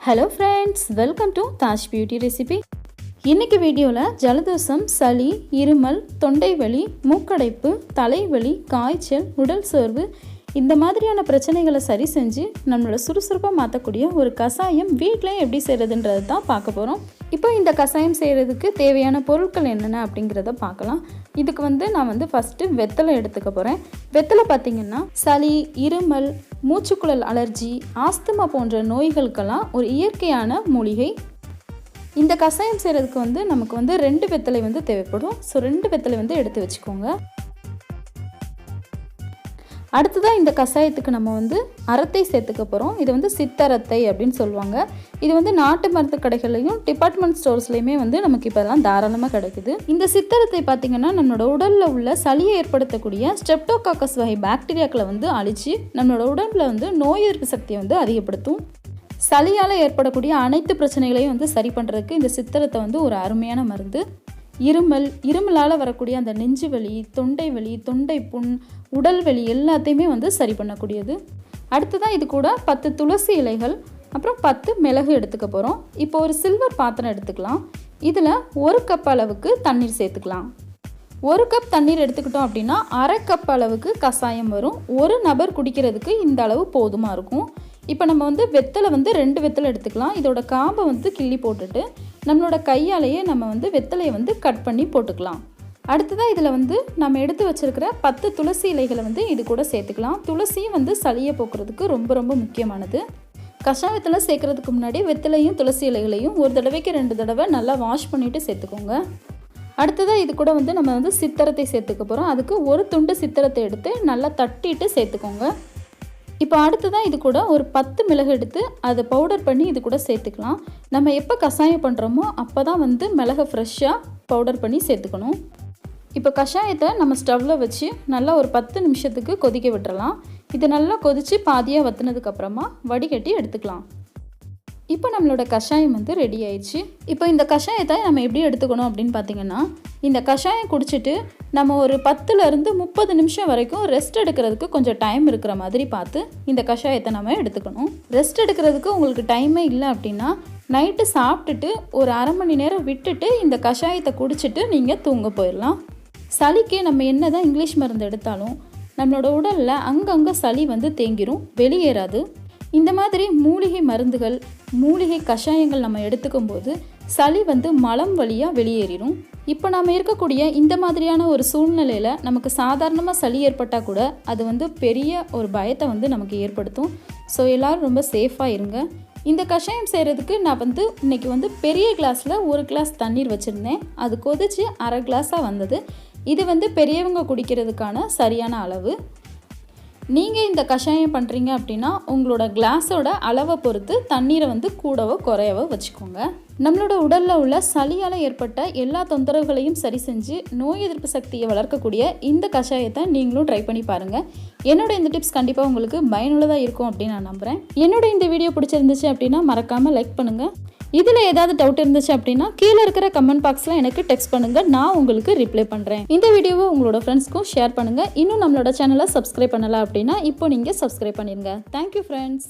Hello friends, welcome to Tash Beauty Recipe. இன்னைக்கு வீடியோல ஜலதோஷம், சளி, இருமல், தொண்டை வலி, மூக்கடைப்பு, தலைவலி, காய்ச்சல், உடல் சோர்வு இந்த மாதிரியான பிரச்சனைகளை சரி செஞ்சு நம்மளோட சுறுசுறுப்பா மாத்தக்கூடிய ஒரு கசாயம் வீட்லயே எப்படி செய்யறதுன்றது தான் பார்க்க போறோம். இப்போ இந்த கசாயம் செய்யறதுக்கு தேவையான பொருட்கள் என்னென்ன அப்படிங்கறத பார்க்கலாம். இதுக்கு நான் ஃபர்ஸ்ட் வெத்தலை எடுத்துக்க போறேன். வெத்தலை பாத்தீங்கன்னா சளி, இருமல், மூச்சுக்குழல் அலர்ஜி, ஆஸ்துமா போன்ற நோய்களுக்கெல்லாம் ஒரு இயற்கையான மூலிகை. இந்த கசாயம் செய்யறதுக்கு நமக்கு 2 வெத்தலை தேவைப்படும். ஸோ 2 வெத்தலை எடுத்து வச்சுக்கோங்க. அடுத்ததாக இந்த கசாயத்துக்கு நம்ம அரத்தை சேர்த்துக்க போகிறோம். இது சித்தரத்தை அப்படின்னு சொல்லுவாங்க. இது நாட்டு மருந்து கடைகள்லையும் டிபார்ட்மெண்ட் ஸ்டோர்ஸ்லையுமே நமக்கு இப்போலாம் தாராளமாக கிடைக்குது. இந்த சித்தரத்தை பார்த்திங்கன்னா நம்மளோட உடலில் உள்ள சளியை ஏற்படுத்தக்கூடிய ஸ்ட்ரெப்டோகாக்கஸ் வகை பாக்டீரியாக்களை அழித்து நம்மளோட உடம்பில் நோய் எதிர்ப்பு சக்தியை அதிகப்படுத்தும். சளியால் ஏற்படக்கூடிய அனைத்து பிரச்சனைகளையும் சரி பண்ணுறதுக்கு இந்த சித்தரத்தை ஒரு அருமையான மருந்து. இருமலால் வரக்கூடிய அந்த நெஞ்சு வலி, தொண்டை வலி, தொண்டை புண், உடல் வலி எல்லாத்தையுமே சரி பண்ணக்கூடியது. அடுத்ததாக இது கூட 10 துளசி இலைகள், அப்புறம் 10 மிளகு எடுத்துக்க போகிறோம். இப்போ ஒரு சில்வர் பாத்திரம் எடுத்துக்கலாம். இதில் 1 கப் அளவுக்கு தண்ணீர் சேர்த்துக்கலாம். 1 கப் தண்ணீர் எடுத்துக்கிட்டோம் அப்படின்னா 1/2 கப் அளவுக்கு கசாயம் வரும். ஒரு நபர் குடிக்கிறதுக்கு இந்த அளவு போதுமாக இருக்கும். இப்போ நம்ம வெத்தலை 2 வெத்தலை எடுத்துக்கலாம். இதோட காம்பை கிள்ளி போட்டுட்டு நம்மளோட கையாலேயே நம்ம வெத்தலையை கட் பண்ணி போட்டுக்கலாம். அடுத்ததாக இதில் நம்ம எடுத்து வச்சிருக்கிற 10 துளசி இலைகளை இது கூட சேர்த்துக்கலாம். துளசியும் சளியை போக்குறதுக்கு ரொம்ப ரொம்ப முக்கியமானது. கஷாயத்தில் சேர்க்கறதுக்கு முன்னாடி வெத்தலையும் துளசி இலைகளையும் ஒரு தடவைக்கு 2 தடவை நல்லா வாஷ் பண்ணிவிட்டு சேர்த்துக்கோங்க. அடுத்ததாக இது கூட நம்ம சித்தரத்தை சேர்த்துக்க போகிறோம். அதுக்கு ஒரு துண்டு சித்தரத்தை எடுத்து நல்லா தட்டிட்டு சேர்த்துக்கோங்க. இப்போ அடுத்ததான் இது கூட ஒரு 10 மிளகு எடுத்து அதை பவுடர் பண்ணி இது கூட சேர்த்துக்கலாம். நம்ம எப்போ கஷாயம் பண்ணுறோமோ அப்போ தான் மிளகை ஃப்ரெஷ்ஷாக பவுடர் பண்ணி சேர்த்துக்கணும். இப்போ கஷாயத்தை நம்ம ஸ்டவ்வில் வச்சு நல்லா ஒரு 10 நிமிஷத்துக்கு கொதிக்க விட்டுறலாம். இது நல்லா கொதித்து பாதியாக வற்றினதுக்கப்புறமா வடிகட்டி எடுத்துக்கலாம். இப்போ நம்மளோட கஷாயம் ரெடி ஆயிடுச்சு. இப்போ இந்த கஷாயத்தை நம்ம எப்படி எடுத்துக்கணும் அப்படின்னு பார்த்தீங்கன்னா, இந்த கஷாயம் குடிச்சிட்டு நம்ம ஒரு 10லேருந்து 30 நிமிஷம் வரைக்கும் ரெஸ்ட் எடுக்கிறதுக்கு கொஞ்சம் டைம் இருக்கிற மாதிரி பார்த்து இந்த கஷாயத்தை நம்ம எடுத்துக்கணும். ரெஸ்ட் எடுக்கிறதுக்கு உங்களுக்கு டைமே இல்லை அப்படின்னா நைட்டு சாப்பிட்டுட்டு ஒரு அரை மணி நேரம் விட்டுட்டு இந்த கஷாயத்தை குடிச்சிட்டு நீங்கள் தூங்க போயிடலாம். சளிக்கு நம்ம என்ன தான் இங்கிலீஷ் மருந்து எடுத்தாலும் நம்மளோட உடலில் அங்கங்கே சளி தேங்கிரும், வெளியேறாது. இந்த மாதிரி மூலிகை மருந்துகள், மூலிகை கஷாயங்கள் நம்ம எடுத்துக்கும் போது சளி மலம் வழியாக வெளியேறிடும். இப்போ நம்ம இருக்கக்கூடிய இந்த மாதிரியான ஒரு சூழ்நிலையில் நமக்கு சாதாரணமாக சளி ஏற்பட்டால் கூட அது பெரிய ஒரு பயத்தை நமக்கு ஏற்படுத்தும். ஸோ எல்லோரும் ரொம்ப சேஃபாக இருங்க. இந்த கஷாயம் செய்கிறதுக்கு நான் இன்றைக்கி பெரிய கிளாஸில் 1 கிளாஸ் தண்ணீர் வச்சுருந்தேன். அது கொதித்து 1/2 கிளாஸாக வந்தது. இது பெரியவங்க குடிக்கிறதுக்கான சரியான அளவு. நீங்கள் இந்த கஷாயம் பண்ணுறீங்க அப்படின்னா உங்களோட கிளாஸோட அளவை பொறுத்து தண்ணீரை கூடவோ குறையவோ வச்சுக்கோங்க. நம்மளோட உடலில் உள்ள சளியால் ஏற்பட்ட எல்லா தொந்தரவுகளையும் சரி செஞ்சு நோய் எதிர்ப்பு சக்தியை வளர்க்கக்கூடிய இந்த கஷாயத்தை நீங்களும் ட்ரை பண்ணி பாருங்கள். என்னோட இந்த டிப்ஸ் கண்டிப்பாக உங்களுக்கு பயனுள்ளதாக இருக்கும் அப்படின்னு நான் நம்புகிறேன். என்னோட இந்த வீடியோ பிடிச்சிருந்துச்சு அப்படின்னா மறக்காமல் லைக் பண்ணுங்கள். இதில் ஏதாவது டவுட் இருந்துச்சு அப்படின்னா கீழே இருக்கிற கமெண்ட் பாக்ஸில் எனக்கு டெக்ஸ்ட் பண்ணுங்கள், நான் உங்களுக்கு ரிப்ளை பண்ணுறேன். இந்த வீடியோவை உங்களோட ஃப்ரெண்ட்ஸ்க்கும் ஷேர் பண்ணுங்கள். இன்னும் நம்மளோட சேனலை சப்ஸ்கிரைப் பண்ணலாம் அப்படின்னா இப்போ நீங்கள் சப்ஸ்கிரைப் பண்ணிடுங்க. Thank you friends.